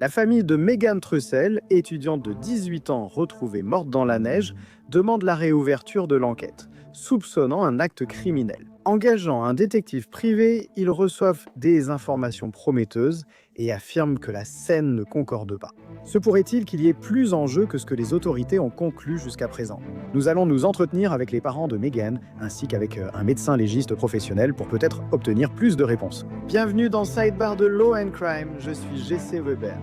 La famille de Megan Trussell, étudiante de 18 ans retrouvée morte dans la neige, demande la réouverture de l'enquête, soupçonnant un acte criminel. Engageant un détective privé, ils reçoivent des informations prometteuses et affirment que la scène ne concorde pas. Se pourrait-il qu'il y ait plus en jeu que ce que les autorités ont conclu jusqu'à présent? Nous allons nous entretenir avec les parents de Megan, ainsi qu'avec un médecin légiste professionnel pour peut-être obtenir plus de réponses. Bienvenue dans Sidebar de Law and Crime, je suis Jesse Weber.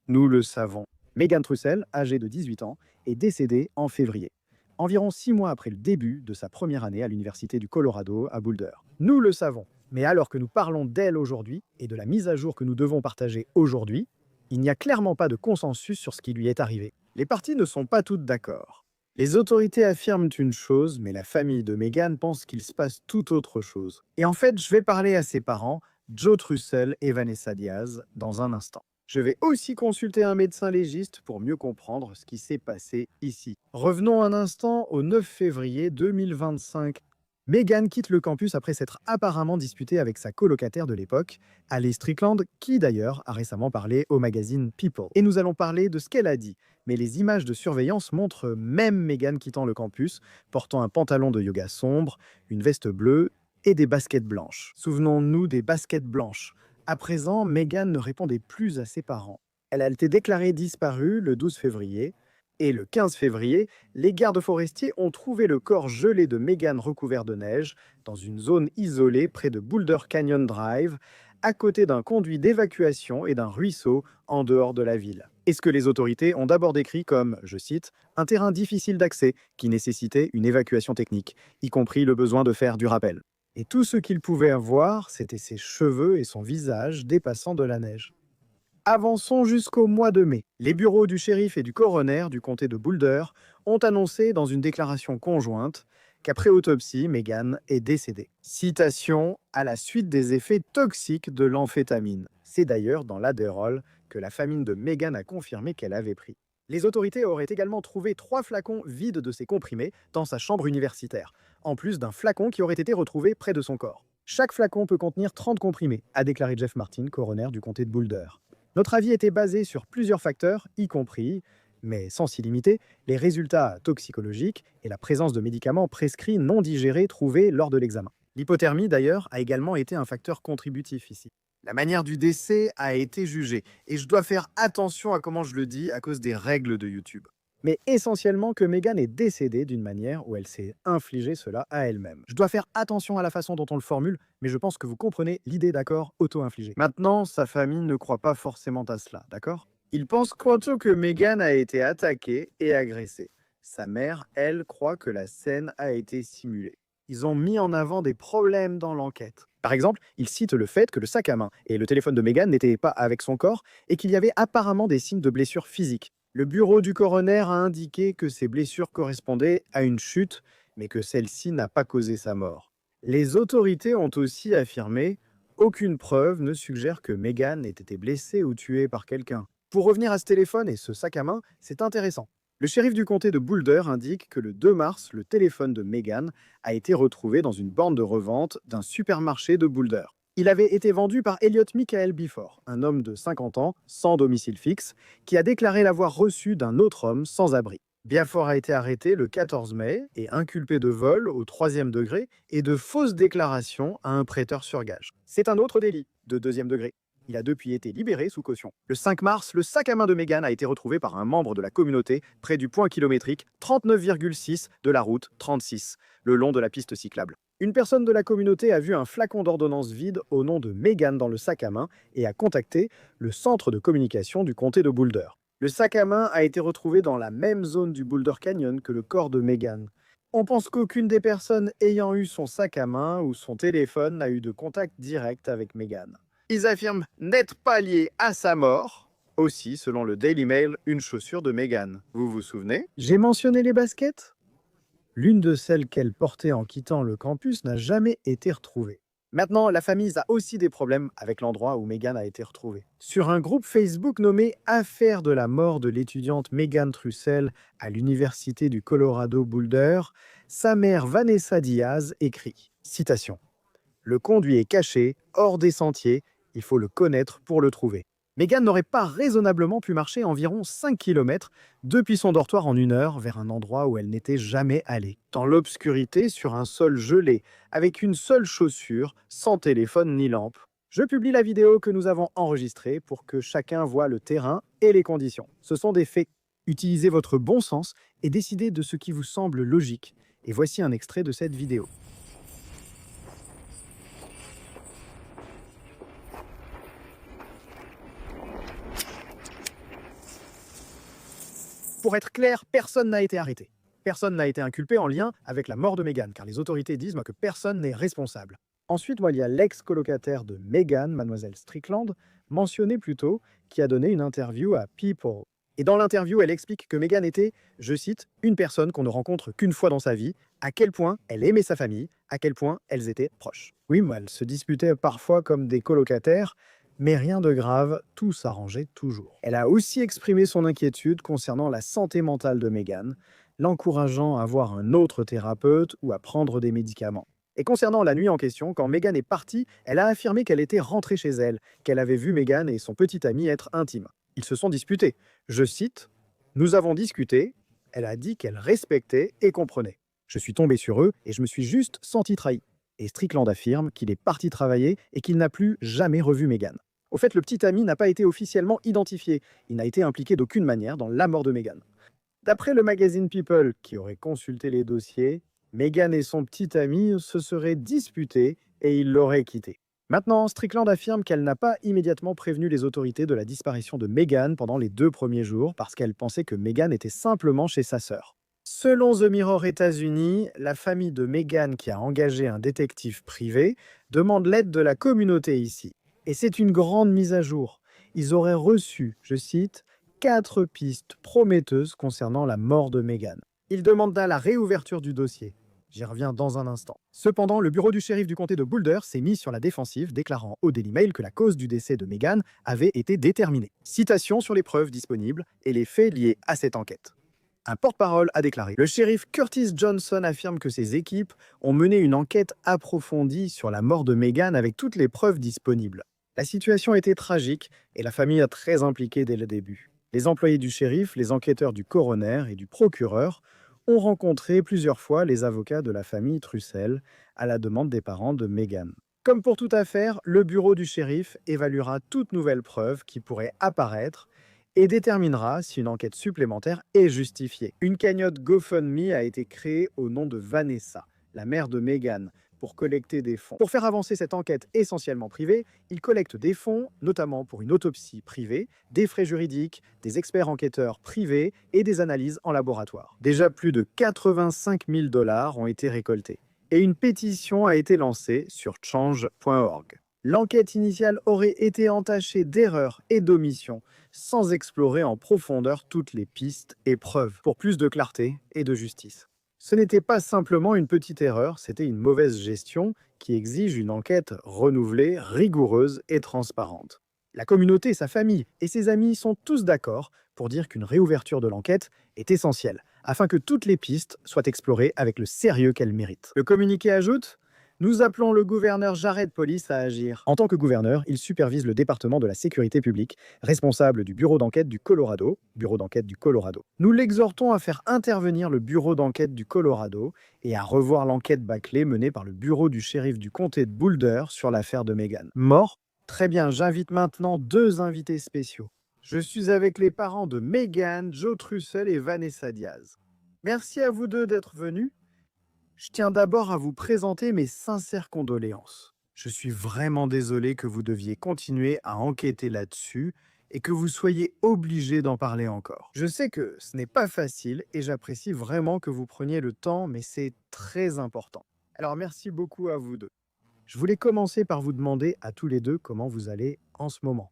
Nous le savons, Megan Trussell, âgée de 18 ans, est décédée en février, environ 6 mois après le début de sa première année à l'Université du Colorado à Boulder. Nous le savons, mais alors que nous parlons d'elle aujourd'hui et de la mise à jour que nous devons partager aujourd'hui, il n'y a clairement pas de consensus sur ce qui lui est arrivé. Les parties ne sont pas toutes d'accord. Les autorités affirment une chose, mais la famille de Megan pense qu'il se passe tout autre chose. Et en fait, je vais parler à ses parents, Joe Trussell et Vanessa Diaz, dans un instant. Je vais aussi consulter un médecin légiste pour mieux comprendre ce qui s'est passé ici. Revenons un instant au 9 février 2025. Megan quitte le campus après s'être apparemment disputée avec sa colocataire de l'époque, Alice Strickland, qui d'ailleurs a récemment parlé au magazine People. Et nous allons parler de ce qu'elle a dit. Mais les images de surveillance montrent même Megan quittant le campus, portant un pantalon de yoga sombre, une veste bleue et des baskets blanches. Souvenons-nous des baskets blanches. À présent, Megan ne répondait plus à ses parents. Elle a été déclarée disparue le 12 février, et le 15 février, les gardes forestiers ont trouvé le corps gelé de Megan recouvert de neige dans une zone isolée près de Boulder Canyon Drive, à côté d'un conduit d'évacuation et d'un ruisseau en dehors de la ville. Et ce que les autorités ont d'abord décrit comme, je cite, un terrain difficile d'accès qui nécessitait une évacuation technique, y compris le besoin de faire du rappel. Et tout ce qu'il pouvait voir, c'était ses cheveux et son visage dépassant de la neige. Avançons jusqu'au mois de mai. Les bureaux du shérif et du coroner du comté de Boulder ont annoncé dans une déclaration conjointe qu'après autopsie, Megan est décédée. Citation, à la suite des effets toxiques de l'amphétamine. C'est d'ailleurs dans l'Adderall que la famille de Megan a confirmé qu'elle avait pris. Les autorités auraient également trouvé 3 flacons vides de ces comprimés dans sa chambre universitaire, en plus d'un flacon qui aurait été retrouvé près de son corps. Chaque flacon peut contenir 30 comprimés, a déclaré Jeff Martin, coroner du comté de Boulder. Notre avis était basé sur plusieurs facteurs, y compris, mais sans s'y limiter, les résultats toxicologiques et la présence de médicaments prescrits non digérés trouvés lors de l'examen. L'hypothermie, d'ailleurs, a également été un facteur contributif ici. La manière du décès a été jugée, et je dois faire attention à comment je le dis à cause des règles de YouTube. Mais essentiellement que Megan est décédée d'une manière où elle s'est infligé cela à elle-même. Je dois faire attention à la façon dont on le formule, mais je pense que vous comprenez l'idée d'accord auto-infligée. Maintenant, sa famille ne croit pas forcément à cela, d'accord? Ils pensent plutôt que Megan a été attaquée et agressée. Sa mère, elle, croit que la scène a été simulée. Ils ont mis en avant des problèmes dans l'enquête. Par exemple, ils citent le fait que le sac à main et le téléphone de Megan n'étaient pas avec son corps et qu'il y avait apparemment des signes de blessures physiques. Le bureau du coroner a indiqué que ces blessures correspondaient à une chute, mais que celle-ci n'a pas causé sa mort. Les autorités ont aussi affirmé aucune preuve ne suggère que Megan ait été blessée ou tuée par quelqu'un. Pour revenir à ce téléphone et ce sac à main, c'est intéressant. Le shérif du comté de Boulder indique que le 2 mars, le téléphone de Megan a été retrouvé dans une borne de revente d'un supermarché de Boulder. Il avait été vendu par Elliot Michael Bifor, un homme de 50 ans, sans domicile fixe, qui a déclaré l'avoir reçu d'un autre homme sans abri. Biafort a été arrêté le 14 mai et inculpé de vol au 3e degré et de fausses déclarations à un prêteur sur gage. C'est un autre délit de 2e degré. Il a depuis été libéré sous caution. Le 5 mars, le sac à main de Megan a été retrouvé par un membre de la communauté près du point kilométrique 39,6 de la route 36, le long de la piste cyclable. Une personne de la communauté a vu un flacon d'ordonnance vide au nom de Megan dans le sac à main et a contacté le centre de communication du comté de Boulder. Le sac à main a été retrouvé dans la même zone du Boulder Canyon que le corps de Megan. On pense qu'aucune des personnes ayant eu son sac à main ou son téléphone n'a eu de contact direct avec Megan. Ils affirment n'être pas liés à sa mort. Aussi, selon le Daily Mail, une chaussure de Megan. Vous vous souvenez? J'ai mentionné les baskets? L'une de celles qu'elle portait en quittant le campus n'a jamais été retrouvée. Maintenant, la famille a aussi des problèmes avec l'endroit où Megan a été retrouvée. Sur un groupe Facebook nommé Affaire de la mort de l'étudiante Megan Trussell à l'université du Colorado Boulder, sa mère Vanessa Diaz écrit, citation, « Le conduit est caché, hors des sentiers, Il faut le connaître pour le trouver. Meghan n'aurait pas raisonnablement pu marcher environ 5 km depuis son dortoir en 1 heure vers un endroit où elle n'était jamais allée. Dans l'obscurité, sur un sol gelé, avec une seule chaussure, sans téléphone ni lampe. Je publie la vidéo que nous avons enregistrée pour que chacun voie le terrain et les conditions. Ce sont des faits. Utilisez votre bon sens et décidez de ce qui vous semble logique. Et voici un extrait de cette vidéo. Pour être clair, personne n'a été arrêté. Personne n'a été inculpé en lien avec la mort de Meghan, car les autorités disent que personne n'est responsable. Ensuite, il y a l'ex-colocataire de Meghan, mademoiselle Strickland, mentionnée plus tôt, qui a donné une interview à People. Et dans l'interview, elle explique que Meghan était, je cite, une personne qu'on ne rencontre qu'une fois dans sa vie, à quel point elle aimait sa famille, à quel point elles étaient proches. Oui, elles se disputaient parfois comme des colocataires, mais rien de grave, tout s'arrangeait toujours. Elle a aussi exprimé son inquiétude concernant la santé mentale de Meghan, l'encourageant à voir un autre thérapeute ou à prendre des médicaments. Et concernant la nuit en question, quand Meghan est partie, elle a affirmé qu'elle était rentrée chez elle, qu'elle avait vu Meghan et son petit ami être intimes. Ils se sont disputés. Je cite, « Nous avons discuté, elle a dit qu'elle respectait et comprenait. Je suis tombé sur eux et je me suis juste senti trahi. » Et Strickland affirme qu'il est parti travailler et qu'il n'a plus jamais revu Meghan. Au fait, le petit ami n'a pas été officiellement identifié. Il n'a été impliqué d'aucune manière dans la mort de Meghan. D'après le magazine People, qui aurait consulté les dossiers, Meghan et son petit ami se seraient disputés et il l'aurait quitté. Maintenant, Strickland affirme qu'elle n'a pas immédiatement prévenu les autorités de la disparition de Meghan pendant les 2 premiers jours parce qu'elle pensait que Meghan était simplement chez sa sœur. Selon The Mirror États-Unis, la famille de Meghan qui a engagé un détective privé demande l'aide de la communauté ici. Et c'est une grande mise à jour. Ils auraient reçu, je cite, 4 pistes prometteuses concernant la mort de Meghan. Ils demandent la réouverture du dossier. J'y reviens dans un instant. Cependant, le bureau du shérif du comté de Boulder s'est mis sur la défensive, déclarant au Daily Mail que la cause du décès de Meghan avait été déterminée. Citation sur les preuves disponibles et les faits liés à cette enquête. Un porte-parole a déclaré: « Le shérif Curtis Johnson affirme que ses équipes ont mené une enquête approfondie sur la mort de Meghan avec toutes les preuves disponibles. La situation était tragique et la famille est très impliquée dès le début. Les employés du shérif, les enquêteurs du coroner et du procureur ont rencontré plusieurs fois les avocats de la famille Trussell à la demande des parents de Meghan. Comme pour toute affaire, le bureau du shérif évaluera toute nouvelle preuve qui pourrait apparaître et déterminera si une enquête supplémentaire est justifiée. Une cagnotte GoFundMe a été créée au nom de Vanessa, la mère de Meghan, pour collecter des fonds. Pour faire avancer cette enquête essentiellement privée, il collecte des fonds, notamment pour une autopsie privée, des frais juridiques, des experts enquêteurs privés et des analyses en laboratoire. Déjà plus de 85 000 $ ont été récoltés. Et une pétition a été lancée sur change.org. L'enquête initiale aurait été entachée d'erreurs et d'omissions, sans explorer en profondeur toutes les pistes et preuves, pour plus de clarté et de justice. Ce n'était pas simplement une petite erreur, c'était une mauvaise gestion qui exige une enquête renouvelée, rigoureuse et transparente. La communauté, sa famille et ses amis sont tous d'accord pour dire qu'une réouverture de l'enquête est essentielle, afin que toutes les pistes soient explorées avec le sérieux qu'elles méritent. Le communiqué ajoute: nous appelons le gouverneur Jared Polis à agir. En tant que gouverneur, il supervise le département de la sécurité publique, responsable du bureau d'enquête du Colorado. Nous l'exhortons à faire intervenir le bureau d'enquête du Colorado et à revoir l'enquête bâclée menée par le bureau du shérif du comté de Boulder sur l'affaire de Meghan. Mort? Très bien, j'invite maintenant 2 invités spéciaux. Je suis avec les parents de Meghan, Joe Trussell et Vanessa Diaz. Merci à vous deux d'être venus. Je tiens d'abord à vous présenter mes sincères condoléances. Je suis vraiment désolé que vous deviez continuer à enquêter là-dessus et que vous soyez obligé d'en parler encore. Je sais que ce n'est pas facile et j'apprécie vraiment que vous preniez le temps, mais c'est très important. Alors merci beaucoup à vous deux. Je voulais commencer par vous demander à tous les deux comment vous allez en ce moment.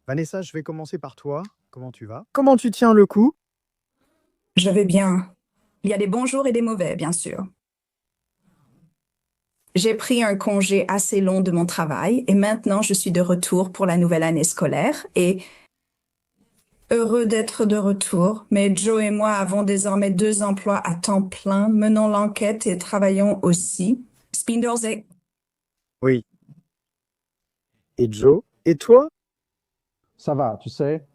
Vanessa, je vais commencer par toi. Comment tu vas? Comment tu tiens le coup? Je vais bien. Il y a des bons jours et des mauvais, bien sûr. J'ai pris un congé assez long de mon travail et maintenant je suis de retour pour la nouvelle année scolaire et heureux d'être de retour. Mais Joe et moi avons désormais 2 emplois à temps plein, menons l'enquête et travaillons aussi. Spindles et... Oui. Et Joe, Et toi? Ça va, tu sais.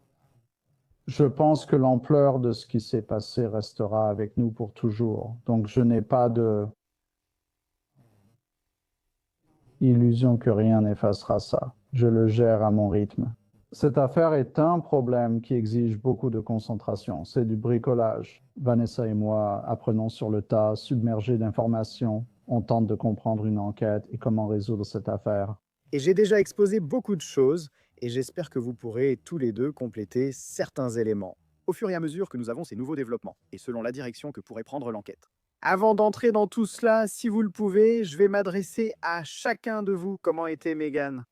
Je pense que l'ampleur de ce qui s'est passé restera avec nous pour toujours. Donc, je n'ai pas de illusion que rien n'effacera ça. Je le gère à mon rythme. Cette affaire est un problème qui exige beaucoup de concentration. C'est du bricolage. Vanessa et moi apprenons sur le tas, submergés d'informations. On tente de comprendre une enquête et comment résoudre cette affaire. Et j'ai déjà exposé beaucoup de choses, et j'espère que vous pourrez tous les deux compléter certains éléments, au fur et à mesure que nous avons ces nouveaux développements, et selon la direction que pourrait prendre l'enquête. Avant d'entrer dans tout cela, si vous le pouvez, je vais m'adresser à chacun de vous. Comment était Megan?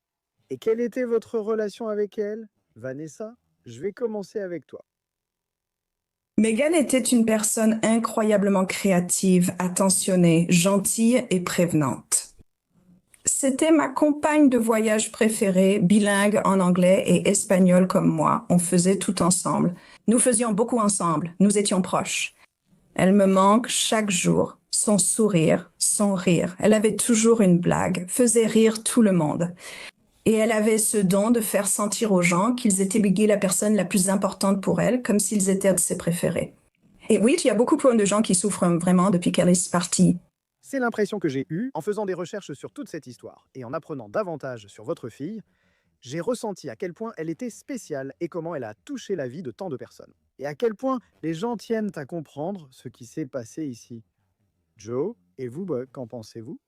Et quelle était votre relation avec elle? Vanessa, je vais commencer avec toi. Megan était une personne incroyablement créative, attentionnée, gentille et prévenante. C'était ma compagne de voyage préférée, bilingue en anglais et espagnol comme moi. On faisait tout ensemble. Nous faisions beaucoup ensemble. Nous étions proches. Elle me manque chaque jour. Son sourire, son rire. Elle avait toujours une blague, faisait rire tout le monde. Et elle avait ce don de faire sentir aux gens qu'ils étaient Biggie la personne la plus importante pour elle, comme s'ils étaient de ses préférés. Et oui, il y a beaucoup de gens qui souffrent vraiment depuis qu'elle est partie. C'est l'impression que j'ai eue en faisant des recherches sur toute cette histoire et en apprenant davantage sur votre fille. J'ai ressenti à quel point elle était spéciale et comment elle a touché la vie de tant de personnes. Et à quel point les gens tiennent à comprendre ce qui s'est passé ici. Joe, et vous, qu'en pensez-vous?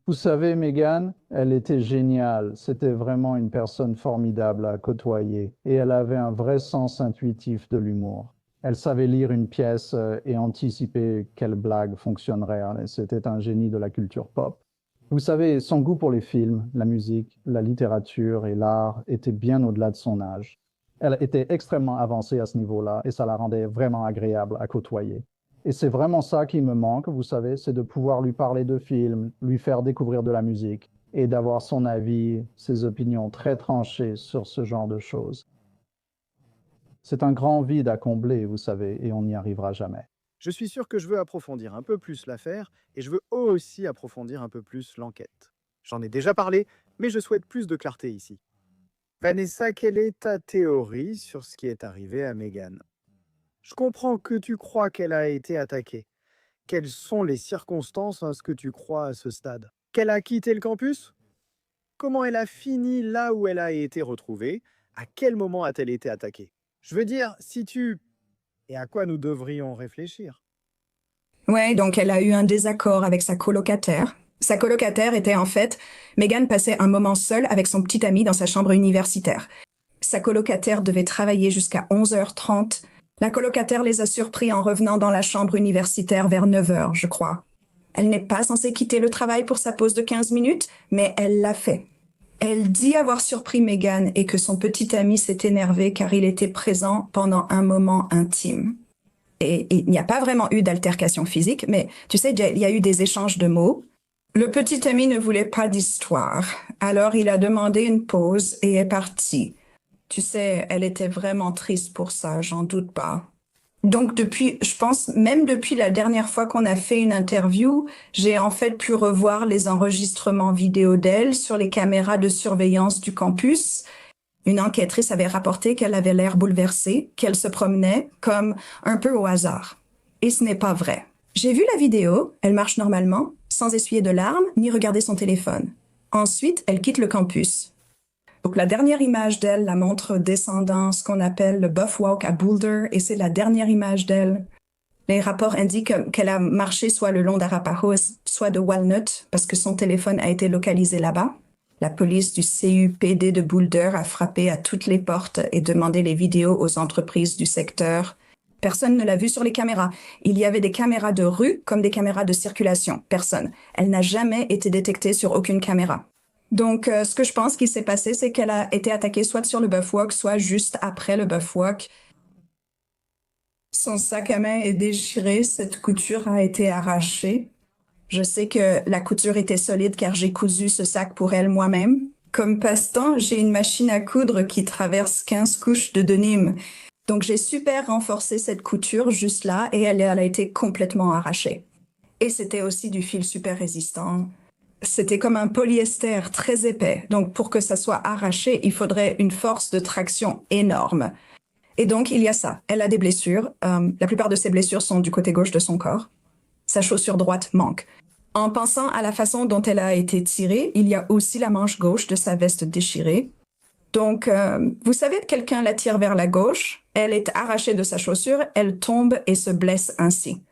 Vous savez, Megan, elle était géniale. C'était vraiment une personne formidable à côtoyer. Et elle avait un vrai sens intuitif de l'humour. Elle savait lire une pièce et anticiper quelle blague fonctionnerait. C'était un génie de la culture pop. Vous savez, son goût pour les films, la musique, la littérature et l'art était bien au-delà de son âge. Elle était extrêmement avancée à ce niveau-là et ça la rendait vraiment agréable à côtoyer. Et c'est vraiment ça qui me manque, vous savez, c'est de pouvoir lui parler de films, lui faire découvrir de la musique et d'avoir son avis, ses opinions très tranchées sur ce genre de choses. C'est un grand vide à combler, vous savez, et on n'y arrivera jamais. Je suis sûr que je veux approfondir un peu plus l'affaire et je veux aussi approfondir un peu plus l'enquête. J'en ai déjà parlé, mais je souhaite plus de clarté ici. Vanessa, quelle est ta théorie sur ce qui est arrivé à Megan? Je comprends que tu crois qu'elle a été attaquée. Quelles sont les circonstances à ce que tu crois à ce stade? Qu'elle a quitté le campus? Comment elle a fini là où elle a été retrouvée? À quel moment a-t-elle été attaquée? Je veux dire, si tu... Et à quoi nous devrions réfléchir? Ouais, donc elle a eu un désaccord avec sa colocataire. Sa colocataire était en fait, Megan passait un moment seule avec son petit ami dans sa chambre universitaire. Sa colocataire devait travailler jusqu'à 11h30. La colocataire les a surpris en revenant dans la chambre universitaire vers 9h, je crois. Elle n'est pas censée quitter le travail pour sa pause de 15 minutes, mais elle l'a fait. Elle dit avoir surpris Megan et que son petit ami s'est énervé car il était présent pendant un moment intime. Et il n'y a pas vraiment eu d'altercation physique, mais tu sais, il y a eu des échanges de mots. Le petit ami ne voulait pas d'histoire, alors il a demandé une pause et est parti. Tu sais, elle était vraiment triste pour ça, j'en doute pas. Donc depuis, je pense, même depuis la dernière fois qu'on a fait une interview, j'ai en fait pu revoir les enregistrements vidéo d'elle sur les caméras de surveillance du campus. Une enquêtrice avait rapporté qu'elle avait l'air bouleversée, qu'elle se promenait comme un peu au hasard. Et ce n'est pas vrai. J'ai vu la vidéo, elle marche normalement, sans essuyer de larmes ni regarder son téléphone. Ensuite, elle quitte le campus. Donc la dernière image d'elle la montre descendant ce qu'on appelle le Buff Walk à Boulder, et c'est la dernière image d'elle. Les rapports indiquent qu'elle a marché soit le long d'Arapahoe, soit de Walnut, parce que son téléphone a été localisé là-bas. La police du CUPD de Boulder a frappé à toutes les portes et demandé les vidéos aux entreprises du secteur. Personne ne l'a vue sur les caméras. Il y avait des caméras de rue comme des caméras de circulation. Personne. Elle n'a jamais été détectée sur aucune caméra. Donc, ce que je pense qu'il s'est passé, c'est qu'elle a été attaquée soit sur le Buff Walk, soit juste après le Buff Walk. Son sac à main est déchiré, cette couture a été arrachée. Je sais que la couture était solide car j'ai cousu ce sac pour elle moi-même. Comme passe-temps, j'ai une machine à coudre qui traverse 15 couches de denim. Donc j'ai super renforcé cette couture juste là et elle a été complètement arrachée. Et c'était aussi du fil super résistant. C'était comme un polyester très épais. Donc, pour que ça soit arraché, il faudrait une force de traction énorme. Et donc, il y a ça. Elle a des blessures. La plupart de ses blessures sont du côté gauche de son corps. Sa chaussure droite manque. En pensant à la façon dont elle a été tirée, il y a aussi la manche gauche de sa veste déchirée. Donc, vous savez, quelqu'un la tire vers la gauche, elle est arrachée de sa chaussure, elle tombe et se blesse ainsi.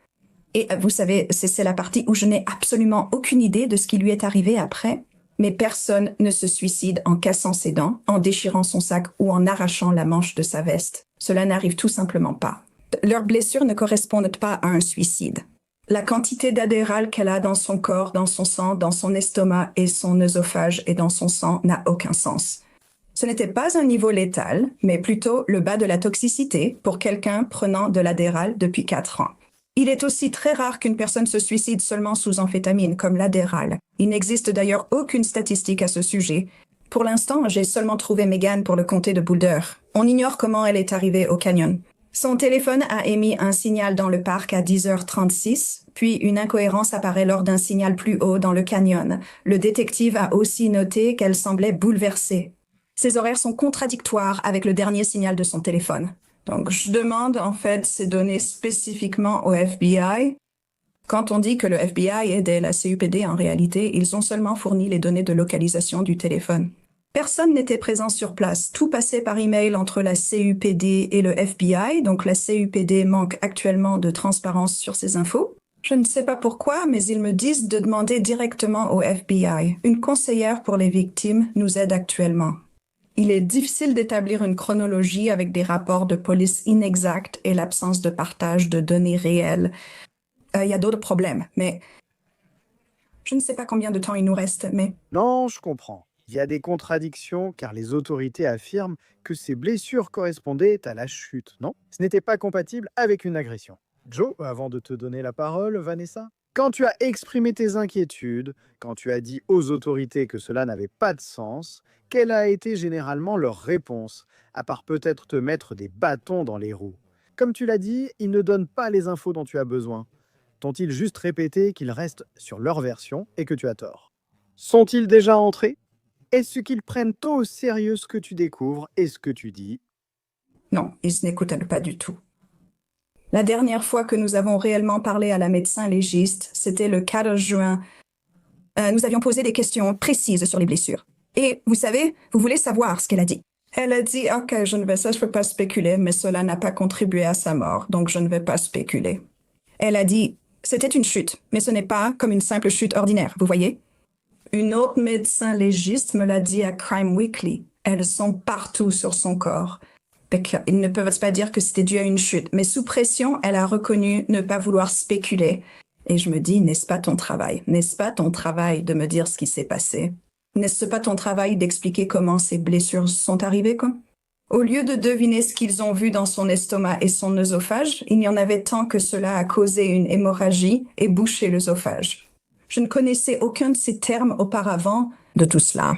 Et vous savez, c'est la partie où je n'ai absolument aucune idée de ce qui lui est arrivé après. Mais personne ne se suicide en cassant ses dents, en déchirant son sac ou en arrachant la manche de sa veste. Cela n'arrive tout simplement pas. Leurs blessures ne correspondent pas à un suicide. La quantité d'adéral qu'elle a dans son corps, dans son sang, dans son estomac et son œsophage et dans son sang n'a aucun sens. Ce n'était pas un niveau létal, mais plutôt le bas de la toxicité pour quelqu'un prenant de l'adéral depuis 4 ans. Il est aussi très rare qu'une personne se suicide seulement sous amphétamine, comme l'adéral. Il n'existe d'ailleurs aucune statistique à ce sujet. Pour l'instant, j'ai seulement trouvé Megan pour le comté de Boulder. On ignore comment elle est arrivée au canyon. Son téléphone a émis un signal dans le parc à 10h36, puis une incohérence apparaît lors d'un signal plus haut dans le canyon. Le détective a aussi noté qu'elle semblait bouleversée. Ses horaires sont contradictoires avec le dernier signal de son téléphone. Donc, je demande en fait ces données spécifiquement au FBI. Quand on dit que le FBI aidait la CUPD, en réalité, ils ont seulement fourni les données de localisation du téléphone. Personne n'était présent sur place. Tout passait par email entre la CUPD et le FBI. Donc, la CUPD manque actuellement de transparence sur ces infos. Je ne sais pas pourquoi, mais ils me disent de demander directement au FBI. Une conseillère pour les victimes nous aide actuellement. Il est difficile d'établir une chronologie avec des rapports de police inexacts et l'absence de partage de données réelles. Il y a d'autres problèmes, mais je ne sais pas combien de temps il nous reste, mais Non, je comprends. Il y a des contradictions car les autorités affirment que ces blessures correspondaient à la chute, non? Ce n'était pas compatible avec une agression. Joe, avant de te donner la parole, Vanessa, quand tu as exprimé tes inquiétudes, quand tu as dit aux autorités que cela n'avait pas de sens, quelle a été généralement leur réponse, à part peut-être te mettre des bâtons dans les roues? Comme tu l'as dit, ils ne donnent pas les infos dont tu as besoin. T'ont-ils juste répété qu'ils restent sur leur version et que tu as tort? Sont-ils déjà entrés? Est-ce qu'ils prennent au sérieux ce que tu découvres et ce que tu dis? non, ils n'écoutent pas du tout. La dernière fois que nous avons réellement parlé à la médecin légiste, c'était le 14 juin. Nous avions posé des questions précises sur les blessures. Et vous savez, vous voulez savoir ce qu'elle a dit. Elle a dit, OK, je ne peux pas spéculer, mais cela n'a pas contribué à sa mort, donc je ne vais pas spéculer. Elle a dit, c'était une chute, mais ce n'est pas comme une simple chute ordinaire, vous voyez? Une autre médecin légiste me l'a dit à Crime Weekly. Elles sont partout sur son corps. Ils ne peuvent pas dire que c'était dû à une chute, mais sous pression, elle a reconnu ne pas vouloir spéculer. Et je me dis, n'est-ce pas ton travail? N'est-ce pas ton travail de me dire ce qui s'est passé? N'est-ce pas ton travail d'expliquer comment ces blessures sont arrivées, quoi? Au lieu de deviner ce qu'ils ont vu dans son estomac et son œsophage, il y en avait tant que cela a causé une hémorragie et bouché l'œsophage. Je ne connaissais aucun de ces termes auparavant de tout cela.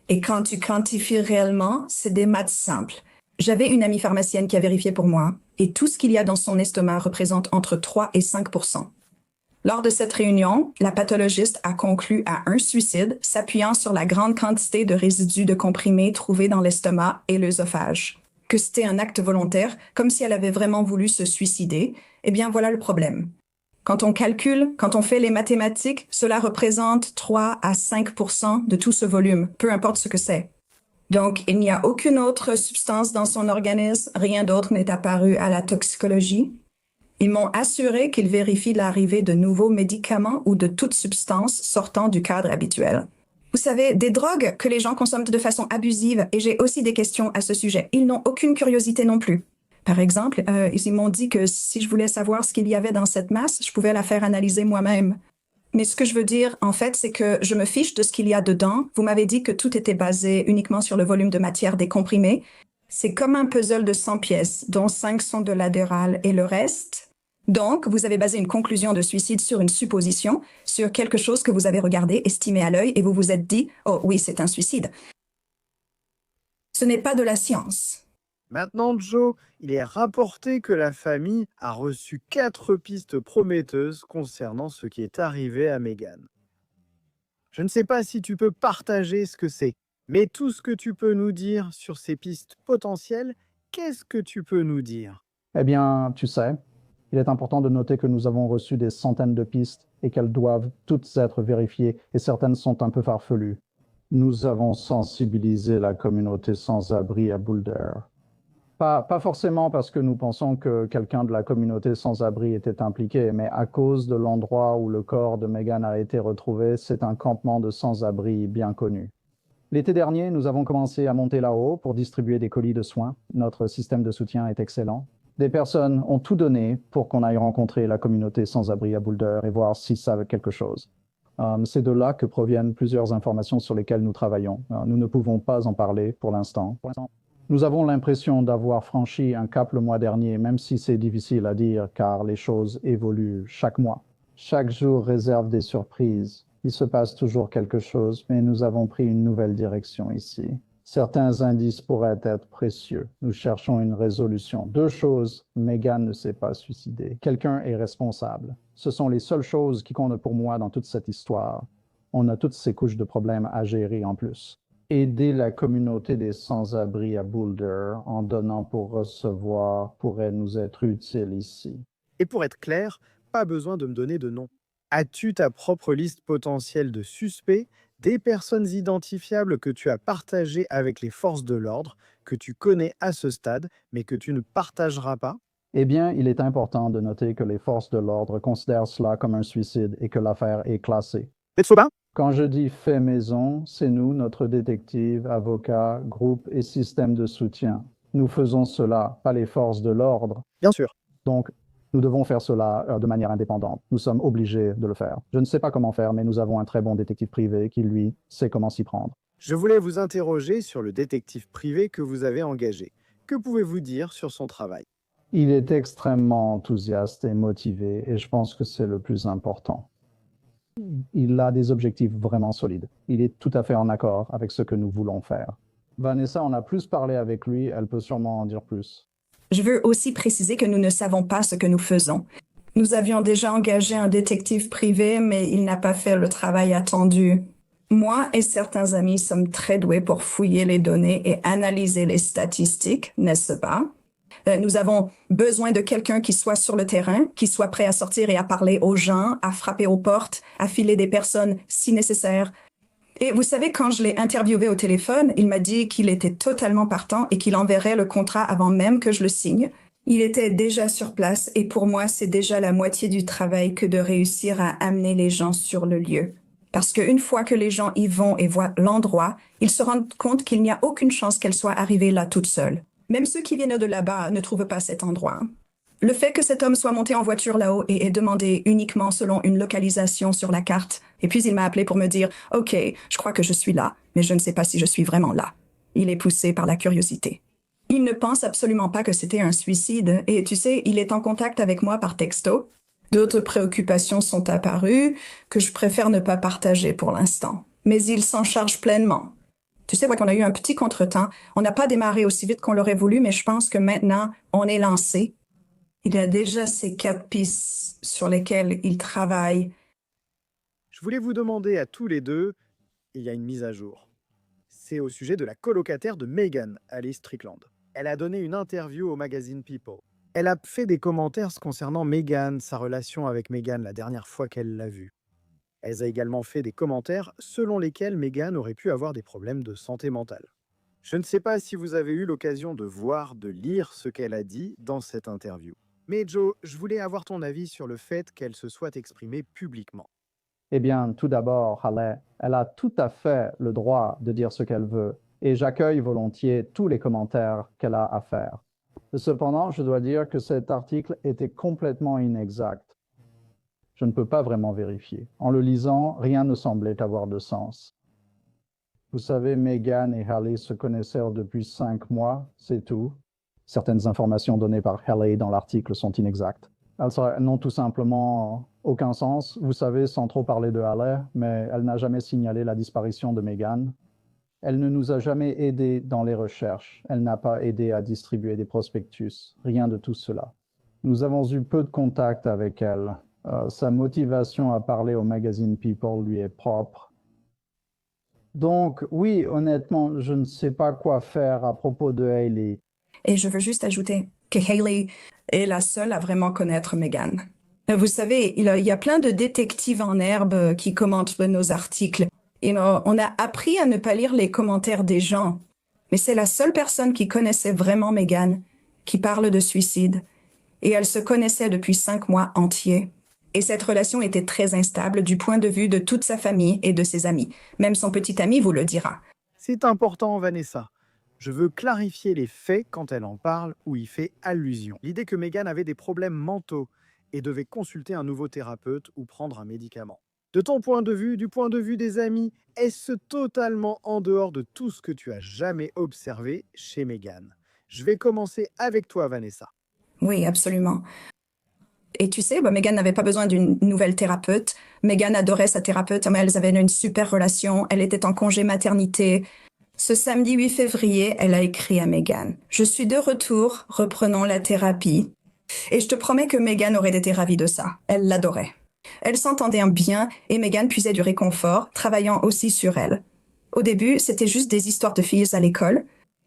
Et quand tu quantifies réellement, c'est des maths simples. J'avais une amie pharmacienne qui a vérifié pour moi, et tout ce qu'il y a dans son estomac représente entre 3 et 5%. Lors de cette réunion, la pathologiste a conclu à un suicide, s'appuyant sur la grande quantité de résidus de comprimés trouvés dans l'estomac et l'œsophage. Que c'était un acte volontaire, comme si elle avait vraiment voulu se suicider. Eh bien, voilà le problème. Quand on calcule, quand on fait les mathématiques, cela représente 3 à 5% de tout ce volume, peu importe ce que c'est. Donc, il n'y a aucune autre substance dans son organisme, rien d'autre n'est apparu à la toxicologie. Ils m'ont assuré qu'ils vérifient l'arrivée de nouveaux médicaments ou de toute substance sortant du cadre habituel. Vous savez, des drogues que les gens consomment de façon abusive, et j'ai aussi des questions à ce sujet. Ils n'ont aucune curiosité non plus. Par exemple, ils m'ont dit que si je voulais savoir ce qu'il y avait dans cette masse, je pouvais la faire analyser moi-même. Mais ce que je veux dire, en fait, c'est que je me fiche de ce qu'il y a dedans. Vous m'avez dit que tout était basé uniquement sur le volume de matière des comprimés. C'est comme un puzzle de 100 pièces, dont 5 sont de l'adéral et le reste. Donc, vous avez basé une conclusion de suicide sur une supposition, sur quelque chose que vous avez regardé, estimé à l'œil, et vous vous êtes dit « Oh oui, c'est un suicide ». Ce n'est pas de la science. Maintenant, Joe, il est rapporté que la famille a reçu 4 pistes prometteuses concernant ce qui est arrivé à Megan. Je ne sais pas si tu peux partager ce que c'est, mais tout ce que tu peux nous dire sur ces pistes potentielles, qu'est-ce que tu peux nous dire? Eh bien, tu sais, il est important de noter que nous avons reçu des centaines de pistes et qu'elles doivent toutes être vérifiées et certaines sont un peu farfelues. Nous avons sensibilisé la communauté sans-abri à Boulder. Pas forcément parce que nous pensons que quelqu'un de la communauté sans-abri était impliqué, mais à cause de l'endroit où le corps de Megan a été retrouvé, c'est un campement de sans-abri bien connu. L'été dernier, nous avons commencé à monter là-haut pour distribuer des colis de soins. Notre système de soutien est excellent. Des personnes ont tout donné pour qu'on aille rencontrer la communauté sans-abri à Boulder et voir s'ils savent quelque chose. C'est de là que proviennent plusieurs informations sur lesquelles nous travaillons. Nous ne pouvons pas en parler pour l'instant. Nous avons l'impression d'avoir franchi un cap le mois dernier, même si c'est difficile à dire car les choses évoluent chaque mois. Chaque jour réserve des surprises. Il se passe toujours quelque chose, mais nous avons pris une nouvelle direction ici. Certains indices pourraient être précieux. Nous cherchons une résolution. Deux choses, Megan ne s'est pas suicidée. Quelqu'un est responsable. Ce sont les seules choses qui comptent pour moi dans toute cette histoire. On a toutes ces couches de problèmes à gérer en plus. Aider la communauté des sans-abri à Boulder en donnant pour recevoir pourrait nous être utile ici. Et pour être clair, pas besoin de me donner de nom. As-tu ta propre liste potentielle de suspects, des personnes identifiables que tu as partagées avec les forces de l'ordre, que tu connais à ce stade, mais que tu ne partageras pas? Eh bien, il est important de noter que les forces de l'ordre considèrent cela comme un suicide et que l'affaire est classée. Tetsuba? Quand je dis fait maison, c'est nous, notre détective, avocat, groupe et système de soutien. Nous faisons cela, pas les forces de l'ordre. Bien sûr. Donc, nous devons faire cela de manière indépendante. Nous sommes obligés de le faire. Je ne sais pas comment faire, mais nous avons un très bon détective privé qui, lui, sait comment s'y prendre. Je voulais vous interroger sur le détective privé que vous avez engagé. Que pouvez-vous dire sur son travail? Il est extrêmement enthousiaste et motivé, et je pense que c'est le plus important. Il a des objectifs vraiment solides. Il est tout à fait en accord avec ce que nous voulons faire. Vanessa, on a plus parlé avec lui, elle peut sûrement en dire plus. Je veux aussi préciser que nous ne savons pas ce que nous faisons. Nous avions déjà engagé un détective privé, mais il n'a pas fait le travail attendu. Moi et certains amis sommes très doués pour fouiller les données et analyser les statistiques, n'est-ce pas? Nous avons besoin de quelqu'un qui soit sur le terrain, qui soit prêt à sortir et à parler aux gens, à frapper aux portes, à filer des personnes si nécessaire. Et vous savez, quand je l'ai interviewé au téléphone, il m'a dit qu'il était totalement partant et qu'il enverrait le contrat avant même que je le signe. Il était déjà sur place et pour moi, c'est déjà la moitié du travail que de réussir à amener les gens sur le lieu. Parce qu'une fois que les gens y vont et voient l'endroit, ils se rendent compte qu'il n'y a aucune chance qu'elle soit arrivée là toute seule. Même ceux qui viennent de là-bas ne trouvent pas cet endroit. Le fait que cet homme soit monté en voiture là-haut et ait demandé uniquement selon une localisation sur la carte, et puis il m'a appelé pour me dire « Ok, je crois que je suis là, mais je ne sais pas si je suis vraiment là. » Il est poussé par la curiosité. Il ne pense absolument pas que c'était un suicide, et tu sais, il est en contact avec moi par texto. D'autres préoccupations sont apparues que je préfère ne pas partager pour l'instant. Mais il s'en charge pleinement. Tu sais, qu'on a eu un petit contretemps. On n'a pas démarré aussi vite qu'on l'aurait voulu, mais je pense que maintenant, on est lancé. Il y a déjà ces 4 pistes sur lesquelles il travaille. Je voulais vous demander à tous les deux, il y a une mise à jour. C'est au sujet de la colocataire de Megan, Alice Strickland. Elle a donné une interview au magazine People. Elle a fait des commentaires concernant Megan, sa relation avec Megan la dernière fois qu'elle l'a vue. Elle a également fait des commentaires selon lesquels Megan aurait pu avoir des problèmes de santé mentale. Je ne sais pas si vous avez eu l'occasion de voir, de lire ce qu'elle a dit dans cette interview. Mais Joe, je voulais avoir ton avis sur le fait qu'elle se soit exprimée publiquement. Eh bien, tout d'abord, Halle, elle a tout à fait le droit de dire ce qu'elle veut, et j'accueille volontiers tous les commentaires qu'elle a à faire. Cependant, je dois dire que cet article était complètement inexact. Je ne peux pas vraiment vérifier. En le lisant, rien ne semblait avoir de sens. Vous savez, Megan et Halle se connaissèrent depuis 5 mois, c'est tout. Certaines informations données par Halle dans l'article sont inexactes. Elles n'ont tout simplement aucun sens. Vous savez, sans trop parler de Halle, mais elle n'a jamais signalé la disparition de Megan. Elle ne nous a jamais aidés dans les recherches. Elle n'a pas aidé à distribuer des prospectus. Rien de tout cela. Nous avons eu peu de contact avec elle. Sa motivation à parler au magazine People lui est propre. Donc, oui, honnêtement, je ne sais pas quoi faire à propos de Hailey. Et je veux juste ajouter que Hailey est la seule à vraiment connaître Meghan. Vous savez, il y a plein de détectives en herbe qui commentent nos articles. Et on a appris à ne pas lire les commentaires des gens. Mais c'est la seule personne qui connaissait vraiment Meghan, qui parle de suicide. Et elle se connaissait depuis 5 mois entiers. Et cette relation était très instable du point de vue de toute sa famille et de ses amis. Même son petit ami vous le dira. C'est important, Vanessa. Je veux clarifier les faits quand elle en parle ou y fait allusion. L'idée que Meghan avait des problèmes mentaux et devait consulter un nouveau thérapeute ou prendre un médicament. De ton point de vue, du point de vue des amis, est-ce totalement en dehors de tout ce que tu as jamais observé chez Meghan? Je vais commencer avec toi, Vanessa. Oui, absolument. Et tu sais, Meghan n'avait pas besoin d'une nouvelle thérapeute. Meghan adorait sa thérapeute, mais elles avaient une super relation. Elle était en congé maternité. Ce samedi 8 février, elle a écrit à Meghan. Je suis de retour, reprenons la thérapie. Et je te promets que Meghan aurait été ravie de ça. Elle l'adorait. Elles s'entendaient bien et Meghan puisait du réconfort, travaillant aussi sur elle. Au début, c'était juste des histoires de filles à l'école.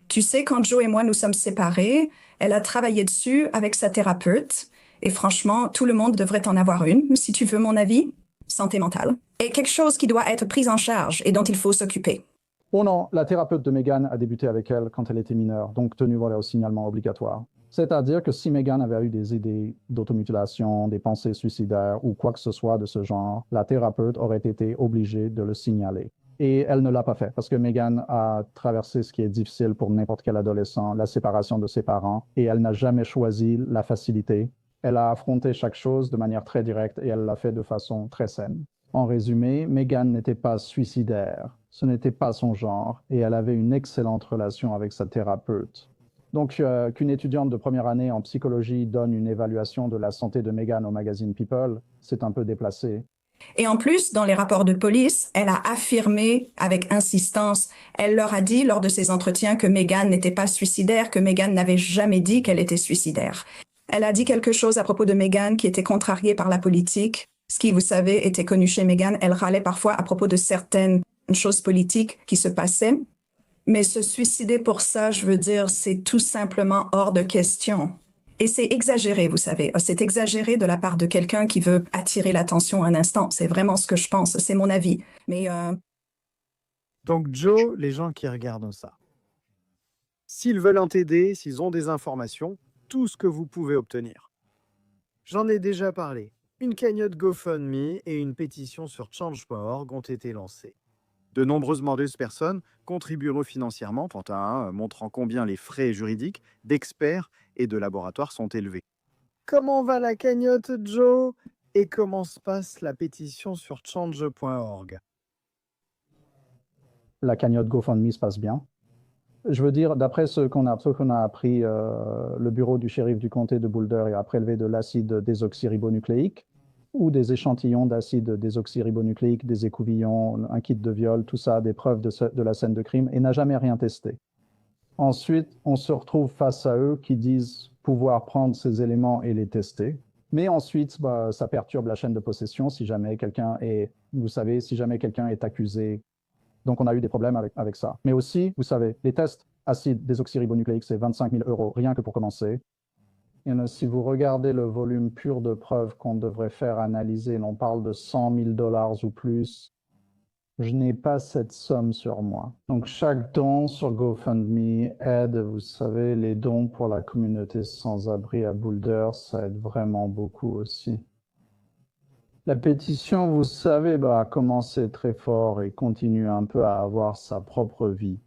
Tu sais, quand Joe et moi nous sommes séparés, elle a travaillé dessus avec sa thérapeute. Et franchement, tout le monde devrait en avoir une, si tu veux mon avis. Santé mentale. Et quelque chose qui doit être pris en charge et dont il faut s'occuper. Oh non, la thérapeute de Meghan a débuté avec elle quand elle était mineure, donc tenue voilà, au signalement obligatoire. C'est-à-dire que si Meghan avait eu des idées d'automutilation, des pensées suicidaires ou quoi que ce soit de ce genre, la thérapeute aurait été obligée de le signaler. Et elle ne l'a pas fait parce que Meghan a traversé ce qui est difficile pour n'importe quel adolescent, la séparation de ses parents, et elle n'a jamais choisi la facilité. Elle a affronté chaque chose de manière très directe et elle l'a fait de façon très saine. En résumé, Meghan n'était pas suicidaire, ce n'était pas son genre, et elle avait une excellente relation avec sa thérapeute. Donc, qu'une étudiante de première année en psychologie donne une évaluation de la santé de Meghan au magazine People, c'est un peu déplacé. Et en plus, dans les rapports de police, elle a affirmé avec insistance, elle leur a dit lors de ses entretiens que Meghan n'était pas suicidaire, que Meghan n'avait jamais dit qu'elle était suicidaire. Elle a dit quelque chose à propos de Meghan qui était contrarié par la politique. Ce qui, vous savez, était connu chez Meghan. Elle râlait parfois à propos de certaines choses politiques qui se passaient. Mais se suicider pour ça, je veux dire, c'est tout simplement hors de question. Et c'est exagéré, vous savez. C'est exagéré de la part de quelqu'un qui veut attirer l'attention un instant. C'est vraiment ce que je pense. C'est mon avis. Mais Donc Joe, les gens qui regardent ça, s'ils veulent t'aider, s'ils ont des informations, tout ce que vous pouvez obtenir. J'en ai déjà parlé. Une cagnotte GoFundMe et une pétition sur change.org ont été lancées. De nombreuses personnes contribueront financièrement, montrant combien les frais juridiques d'experts et de laboratoires sont élevés. Comment va la cagnotte, Joe? Et comment se passe la pétition sur change.org? La cagnotte GoFundMe se passe bien. Je veux dire, d'après ce qu'on a appris, le bureau du shérif du comté de Boulder a prélevé de l'acide désoxyribonucléique ou des échantillons d'acide désoxyribonucléique, des écouvillons, un kit de viol, tout ça, des preuves de la scène de crime, et n'a jamais rien testé. Ensuite, on se retrouve face à eux qui disent pouvoir prendre ces éléments et les tester. Mais ensuite, ça perturbe la chaîne de possession si jamais quelqu'un est, vous savez, si jamais quelqu'un est accusé. Donc, on a eu des problèmes avec ça. Mais aussi, vous savez, les tests acide désoxyribonucléique, c'est 25 000 €, rien que pour commencer. Et si vous regardez le volume pur de preuves qu'on devrait faire analyser, on parle de 100 000 $ ou plus. Je n'ai pas cette somme sur moi. Donc, chaque don sur GoFundMe aide, vous savez, les dons pour la communauté sans-abri à Boulder, ça aide vraiment beaucoup aussi. La pétition, vous savez, a commencé très fort et continue un peu à avoir sa propre vie.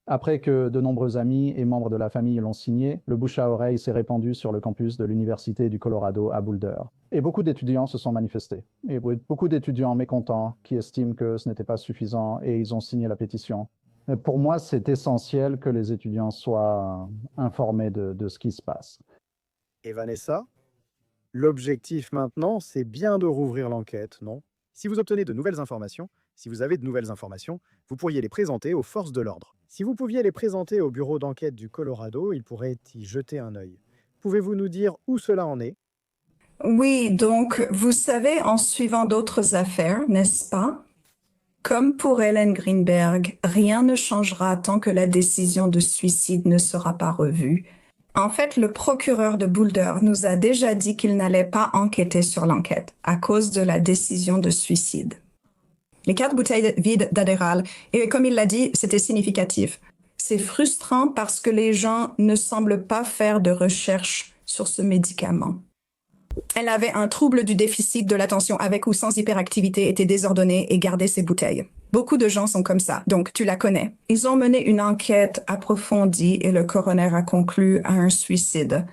Après que de nombreux amis et membres de la famille l'ont signé, le bouche à oreille s'est répandu sur le campus de l'Université du Colorado à Boulder. Et beaucoup d'étudiants se sont manifestés. Et beaucoup d'étudiants mécontents qui estiment que ce n'était pas suffisant et ils ont signé la pétition. Mais pour moi, c'est essentiel que les étudiants soient informés de ce qui se passe. Et Vanessa, l'objectif maintenant, c'est bien de rouvrir l'enquête, non? Si vous obtenez de nouvelles informations, si vous avez de nouvelles informations, vous pourriez les présenter aux forces de l'ordre. Si vous pouviez les présenter au bureau d'enquête du Colorado, ils pourraient y jeter un œil. Pouvez-vous nous dire où cela en est? oui, donc, vous savez, en suivant d'autres affaires, n'est-ce pas? Comme pour Helen Greenberg, rien ne changera tant que la décision de suicide ne sera pas revue. En fait, le procureur de Boulder nous a déjà dit qu'il n'allait pas enquêter sur l'enquête à cause de la décision de suicide. Les 4 bouteilles vides d'Adderall, et comme il l'a dit, c'était significatif. C'est frustrant parce que les gens ne semblent pas faire de recherche sur ce médicament. Elle avait un trouble du déficit de l'attention avec ou sans hyperactivité, était désordonnée et gardait ses bouteilles. Beaucoup de gens sont comme ça, donc tu la connais. Ils ont mené une enquête approfondie et le coroner a conclu à un suicide.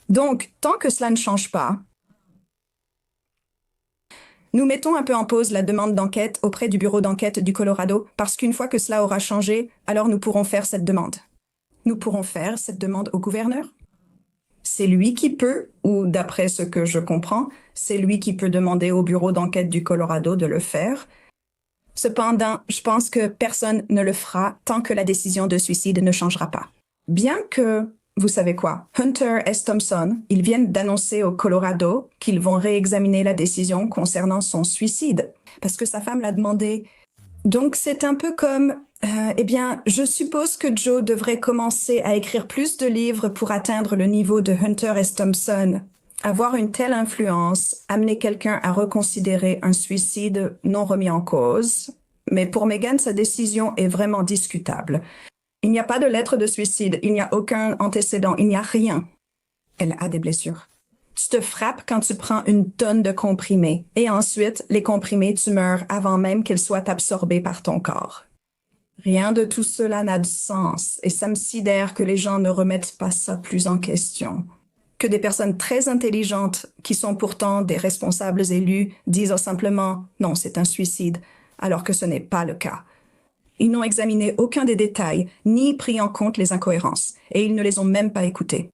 Donc, tant que cela ne change pas, nous mettons un peu en pause la demande d'enquête auprès du bureau d'enquête du Colorado parce qu'une fois que cela aura changé, alors nous pourrons faire cette demande. Nous pourrons faire cette demande au gouverneur. C'est lui qui peut, ou d'après ce que je comprends, c'est lui qui peut demander au bureau d'enquête du Colorado de le faire. Cependant, je pense que personne ne le fera tant que la décision de suicide ne changera pas. Bien que, vous savez quoi, Hunter S. Thompson, ils viennent d'annoncer au Colorado qu'ils vont réexaminer la décision concernant son suicide, parce que sa femme l'a demandé. Donc c'est un peu comme, je suppose que Joe devrait commencer à écrire plus de livres pour atteindre le niveau de Hunter S. Thompson. Avoir une telle influence, amener quelqu'un à reconsidérer un suicide non remis en cause. Mais pour Megan, sa décision est vraiment discutable. Il n'y a pas de lettre de suicide, il n'y a aucun antécédent, il n'y a rien. Elle a des blessures. Tu te frappes quand tu prends une tonne de comprimés. Et ensuite, les comprimés, tu meurs avant même qu'ils soient absorbés par ton corps. Rien de tout cela n'a de sens et ça me sidère que les gens ne remettent pas ça plus en question. Que des personnes très intelligentes, qui sont pourtant des responsables élus, disent simplement « non, c'est un suicide », alors que ce n'est pas le cas. Ils n'ont examiné aucun des détails, ni pris en compte les incohérences, et ils ne les ont même pas écoutés.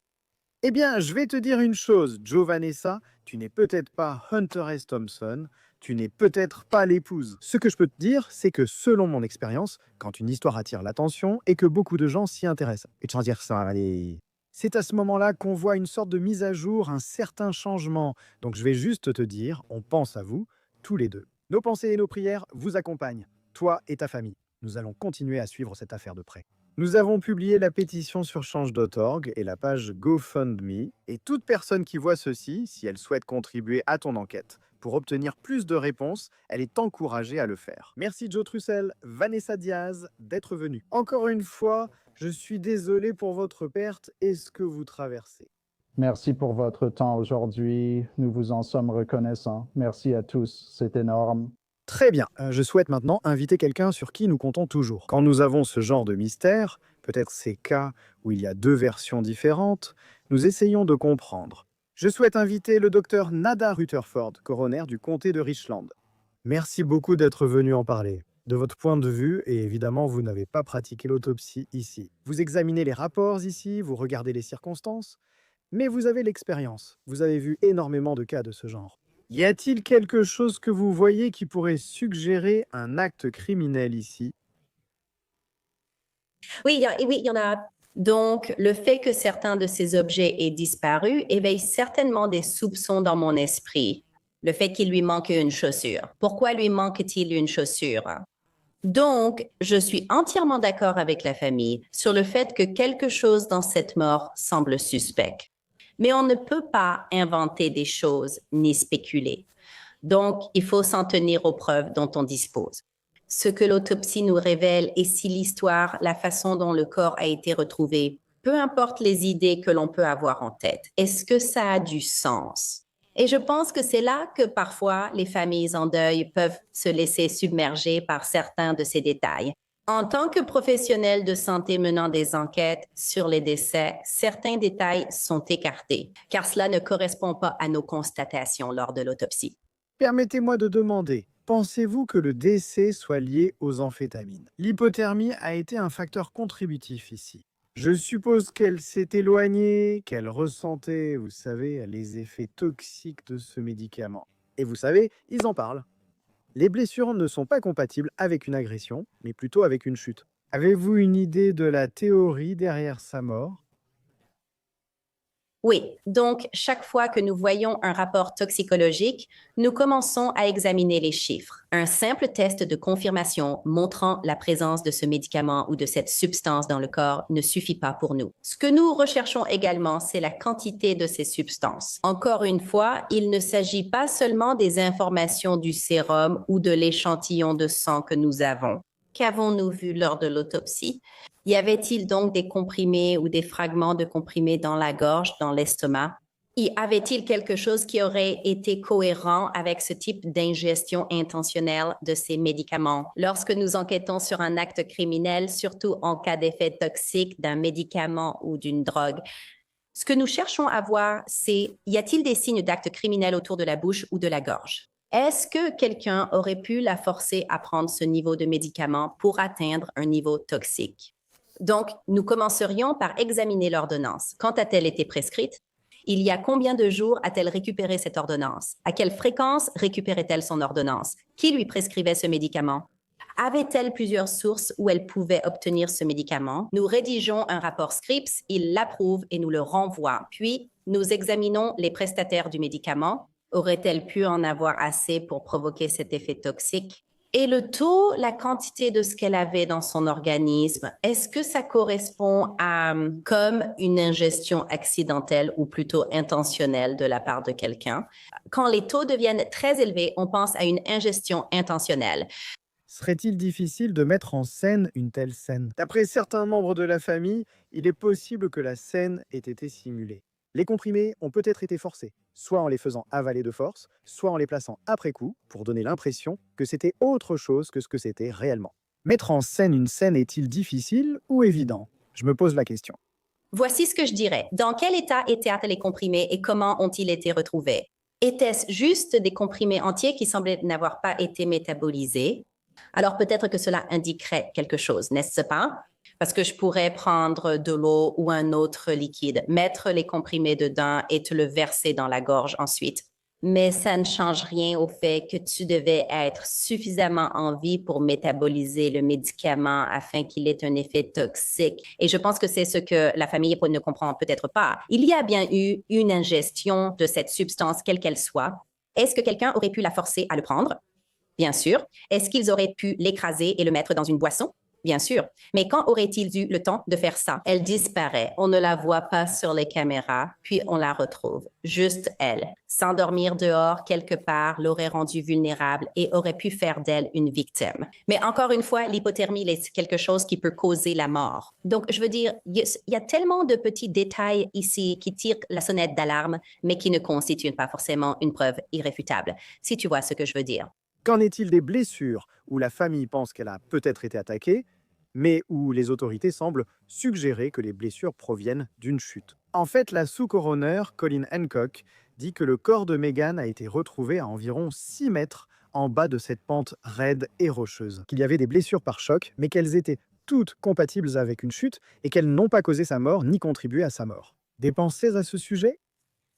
Eh bien, je vais te dire une chose, Joe Vanessa, tu n'es peut-être pas Hunter S. Thompson, tu n'es peut-être pas l'épouse. Ce que je peux te dire, c'est que selon mon expérience, quand une histoire attire l'attention et que beaucoup de gens s'y intéressent, et de dire ça, allez, c'est à ce moment-là qu'on voit une sorte de mise à jour, un certain changement. Donc je vais juste te dire, on pense à vous, tous les deux. Nos pensées et nos prières vous accompagnent, toi et ta famille. Nous allons continuer à suivre cette affaire de près. Nous avons publié la pétition sur change.org et la page GoFundMe, et toute personne qui voit ceci, si elle souhaite contribuer à ton enquête, pour obtenir plus de réponses, elle est encouragée à le faire. Merci Joe Trussell, Vanessa Diaz, d'être venue. Encore une fois, je suis désolé pour votre perte et ce que vous traversez. Merci pour votre temps aujourd'hui. Nous vous en sommes reconnaissants. Merci à tous. C'est énorme. Très bien, je souhaite maintenant inviter quelqu'un sur qui nous comptons toujours. Quand nous avons ce genre de mystère, peut-être ces cas où il y a 2 versions différentes, nous essayons de comprendre. Je souhaite inviter le docteur Nada Rutherford, coroner du comté de Richland. Merci beaucoup d'être venu en parler. De votre point de vue, et évidemment vous n'avez pas pratiqué l'autopsie ici. Vous examinez les rapports ici, vous regardez les circonstances, mais vous avez l'expérience. Vous avez vu énormément de cas de ce genre. Y a-t-il quelque chose que vous voyez qui pourrait suggérer un acte criminel ici? Oui, il y en a. Donc, le fait que certains de ces objets aient disparu éveille certainement des soupçons dans mon esprit. Le fait qu'il lui manque une chaussure. Pourquoi lui manque-t-il une chaussure? Donc, je suis entièrement d'accord avec la famille sur le fait que quelque chose dans cette mort semble suspect. Mais on ne peut pas inventer des choses ni spéculer. Donc, il faut s'en tenir aux preuves dont on dispose. Ce que l'autopsie nous révèle est si l'histoire, la façon dont le corps a été retrouvé, peu importe les idées que l'on peut avoir en tête, est-ce que ça a du sens? Et je pense que c'est là que parfois les familles en deuil peuvent se laisser submerger par certains de ces détails. En tant que professionnel de santé menant des enquêtes sur les décès, certains détails sont écartés, car cela ne correspond pas à nos constatations lors de l'autopsie. Permettez-moi de demander, pensez-vous que le décès soit lié aux amphétamines? L'hypothermie a été un facteur contributif ici. Je suppose qu'elle s'est éloignée, qu'elle ressentait, vous savez, les effets toxiques de ce médicament. Et vous savez, ils en parlent. Les blessures ne sont pas compatibles avec une agression, mais plutôt avec une chute. Avez-vous une idée de la théorie derrière sa mort? Oui, donc chaque fois que nous voyons un rapport toxicologique, nous commençons à examiner les chiffres. Un simple test de confirmation montrant la présence de ce médicament ou de cette substance dans le corps ne suffit pas pour nous. Ce que nous recherchons également, c'est la quantité de ces substances. Encore une fois, il ne s'agit pas seulement des informations du sérum ou de l'échantillon de sang que nous avons. Qu'avons-nous vu lors de l'autopsie? Y avait-il donc des comprimés ou des fragments de comprimés dans la gorge, dans l'estomac? Y avait-il quelque chose qui aurait été cohérent avec ce type d'ingestion intentionnelle de ces médicaments? Lorsque nous enquêtons sur un acte criminel, surtout en cas d'effet toxique d'un médicament ou d'une drogue, ce que nous cherchons à voir, c'est y a-t-il des signes d'acte criminel autour de la bouche ou de la gorge? Est-ce que quelqu'un aurait pu la forcer à prendre ce niveau de médicament pour atteindre un niveau toxique? Donc, nous commencerions par examiner l'ordonnance. Quand a-t-elle été prescrite? Il y a combien de jours a-t-elle récupéré cette ordonnance? À quelle fréquence récupérait-elle son ordonnance? Qui lui prescrivait ce médicament? Avait-elle plusieurs sources où elle pouvait obtenir ce médicament? Nous rédigeons un rapport Scripps, il l'approuve et nous le renvoie. Puis, nous examinons les prestataires du médicament. Aurait-elle pu en avoir assez pour provoquer cet effet toxique? Et le taux, la quantité de ce qu'elle avait dans son organisme, est-ce que ça correspond à comme une ingestion accidentelle ou plutôt intentionnelle de la part de quelqu'un? Quand les taux deviennent très élevés, on pense à une ingestion intentionnelle. Serait-il difficile de mettre en scène une telle scène? D'après certains membres de la famille, il est possible que la scène ait été simulée. Les comprimés ont peut-être été forcés, soit en les faisant avaler de force, soit en les plaçant après coup, pour donner l'impression que c'était autre chose que ce que c'était réellement. Mettre en scène une scène est-il difficile ou évident? Je me pose la question. Voici ce que je dirais. Dans quel état étaient les comprimés et comment ont-ils été retrouvés? Était-ce juste des comprimés entiers qui semblaient n'avoir pas été métabolisés? Alors peut-être que cela indiquerait quelque chose, n'est-ce pas? Parce que je pourrais prendre de l'eau ou un autre liquide, mettre les comprimés dedans et te le verser dans la gorge ensuite. Mais ça ne change rien au fait que tu devais être suffisamment en vie pour métaboliser le médicament afin qu'il ait un effet toxique. Et je pense que c'est ce que la famille ne comprend peut-être pas. Il y a bien eu une ingestion de cette substance, quelle qu'elle soit. Est-ce que quelqu'un aurait pu la forcer à le prendre? Bien sûr. Est-ce qu'ils auraient pu l'écraser et le mettre dans une boisson? Bien sûr. Mais quand aurait-il eu le temps de faire ça? Elle disparaît. On ne la voit pas sur les caméras, puis on la retrouve. Juste elle. S'endormir dehors quelque part l'aurait rendue vulnérable et aurait pu faire d'elle une victime. Mais encore une fois, l'hypothermie est quelque chose qui peut causer la mort. Donc, je veux dire, il y a tellement de petits détails ici qui tirent la sonnette d'alarme, mais qui ne constituent pas forcément une preuve irréfutable, si tu vois ce que je veux dire. Qu'en est-il des blessures où la famille pense qu'elle a peut-être été attaquée, mais où les autorités semblent suggérer que les blessures proviennent d'une chute? En fait, la sous-coroner Colin Hancock dit que le corps de Meghan a été retrouvé à environ 6 mètres en bas de cette pente raide et rocheuse, qu'il y avait des blessures par choc, mais qu'elles étaient toutes compatibles avec une chute et qu'elles n'ont pas causé sa mort ni contribué à sa mort. Des pensées à ce sujet?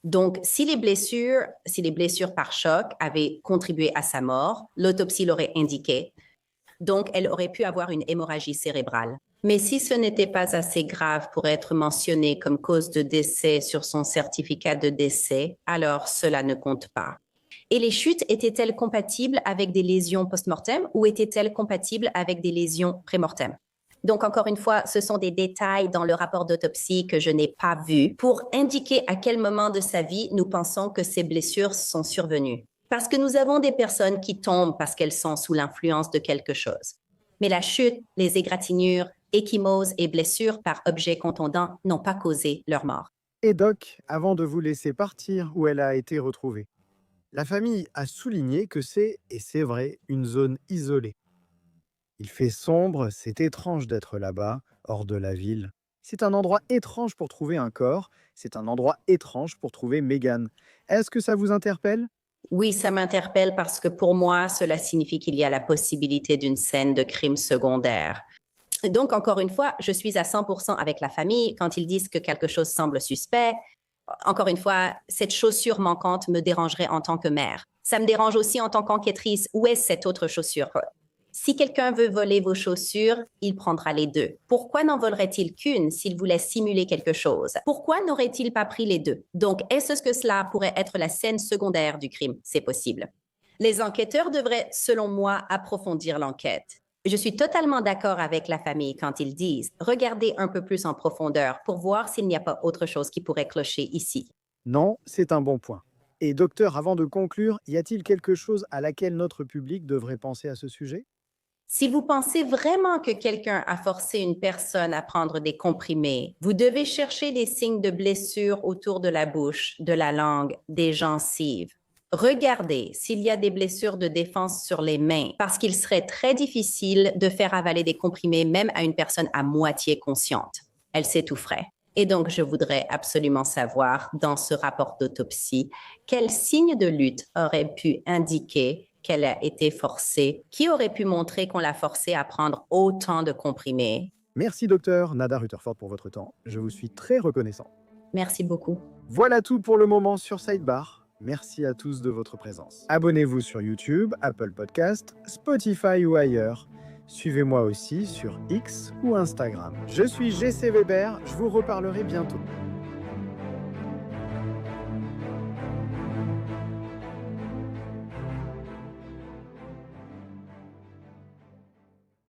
Donc, si les blessures par choc avaient contribué à sa mort, l'autopsie l'aurait indiqué. Donc, elle aurait pu avoir une hémorragie cérébrale. Mais si ce n'était pas assez grave pour être mentionné comme cause de décès sur son certificat de décès, alors cela ne compte pas. Et les chutes étaient-elles compatibles avec des lésions post-mortem ou étaient-elles compatibles avec des lésions pré-mortem? Donc, encore une fois, ce sont des détails dans le rapport d'autopsie que je n'ai pas vus pour indiquer à quel moment de sa vie nous pensons que ces blessures sont survenues. Parce que nous avons des personnes qui tombent parce qu'elles sont sous l'influence de quelque chose. Mais la chute, les égratignures, échymoses et blessures par objet contondant n'ont pas causé leur mort. Et Doc, avant de vous laisser partir où elle a été retrouvée, la famille a souligné que c'est, et c'est vrai, une zone isolée. Il fait sombre, c'est étrange d'être là-bas, hors de la ville. C'est un endroit étrange pour trouver un corps, c'est un endroit étrange pour trouver Meghan. Est-ce que ça vous interpelle? Oui, ça m'interpelle parce que pour moi, cela signifie qu'il y a la possibilité d'une scène de crime secondaire. Donc, encore une fois, je suis à 100% avec la famille quand ils disent que quelque chose semble suspect. Encore une fois, cette chaussure manquante me dérangerait en tant que mère. Ça me dérange aussi en tant qu'enquêtrice. Où est cette autre chaussure? Si quelqu'un veut voler vos chaussures, il prendra les deux. Pourquoi n'en volerait-il qu'une s'il voulait simuler quelque chose? Pourquoi n'aurait-il pas pris les deux? Donc, est-ce que cela pourrait être la scène secondaire du crime? C'est possible. Les enquêteurs devraient, selon moi, approfondir l'enquête. Je suis totalement d'accord avec la famille quand ils disent « Regardez un peu plus en profondeur pour voir s'il n'y a pas autre chose qui pourrait clocher ici. » Non, c'est un bon point. Et docteur, avant de conclure, y a-t-il quelque chose à laquelle notre public devrait penser à ce sujet? Si vous pensez vraiment que quelqu'un a forcé une personne à prendre des comprimés, vous devez chercher des signes de blessures autour de la bouche, de la langue, des gencives. Regardez s'il y a des blessures de défense sur les mains, parce qu'il serait très difficile de faire avaler des comprimés même à une personne à moitié consciente. Elle s'étoufferait. Et donc, je voudrais absolument savoir, dans ce rapport d'autopsie, quels signes de lutte auraient pu indiquer qu'elle a été forcée, qui aurait pu montrer qu'on l'a forcée à prendre autant de comprimés. Merci docteur Nada Rutherford pour votre temps. Je vous suis très reconnaissant. Merci beaucoup. Voilà tout pour le moment sur Sidebar. Merci à tous de votre présence. Abonnez-vous sur YouTube, Apple Podcast, Spotify ou ailleurs. Suivez-moi aussi sur X ou Instagram. Je suis GC Weber, je vous reparlerai bientôt.